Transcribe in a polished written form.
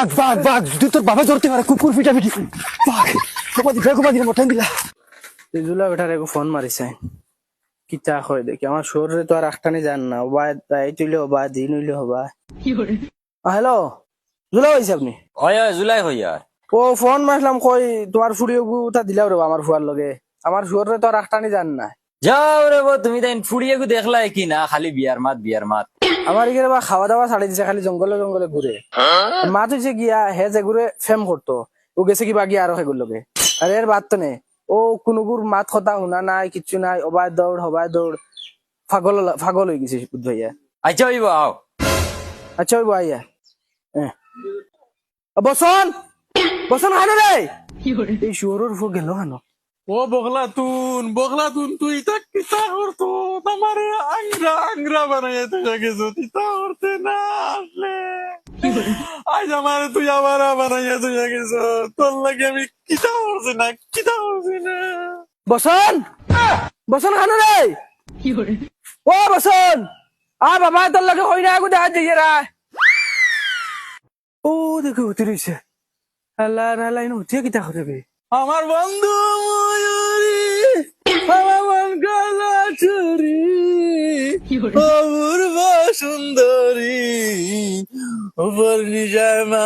বাঘ বাঘ বাঘ যদি তোর বাবা ধরতে পারে কুকুর পিটা পিটি বাঘ কোপা দিলে মঠান দিলা জুলা বেটার এগো ফোন মারিছে কিতা হয় দেখি আমার শরীরে তো আর আখটানি জান না বা তাই তুইলে হবা দিন হইলে হবা হ্যালো জুলা হয়েছে আপনি হয় হয় জুলাই হয় আর ও ফোন মারলাম কই তোমার ফুড়ি ওটা দিলাও রে আমার ফুয়ার লগে আমার শরীরে তো আর আখটানি জান না যাও রে বো তুমি তাই ফুড়িয়ে দেখলাই কি না খালি বিয়ার মাত আমার এখানে বা খাওয়া দাওয়া ছাড়ি দিছে খালি জঙ্গলে জঙ্গলে ঘুরে মা তুইছে গিয়া হে যে ঘুরে ফেম করতো ও গেছে কিবা গিয়া আরো সেগুলো লগে আর এর বাদ তো নেই ও কোনোগুর মাত কথা শুনা নাই কিচ্ছু নাই অবাই দৌড় ফাগল হয়ে গেছে বুধ ভাইয়া আচ্ছা হইব আও আচ্ছা ওই ভাইয়া বসন বসন হানো রে এই শুয়োরের উপর গেল হানো ও বগলাতুন তুই তা কিতা করতো আমারে আংরা বানাইতে গেছো তিতা করতে না আসলে আজ আমারে তুই আবার বানাইতে গেছো তোর লাগে আমি কিতা করছি না বসন হানো রে ও বসন বাবা তোর লাগে হই না আগু দেখা দিয়ে রা ও দেখো হতে রয়েছে আল্লাহ আল্লাহ হতে কিতা করবে আমার বন্ধু ময়ূরী আমার মন কালা চুরি অপূর্ব সুন্দরী উপর নিজামা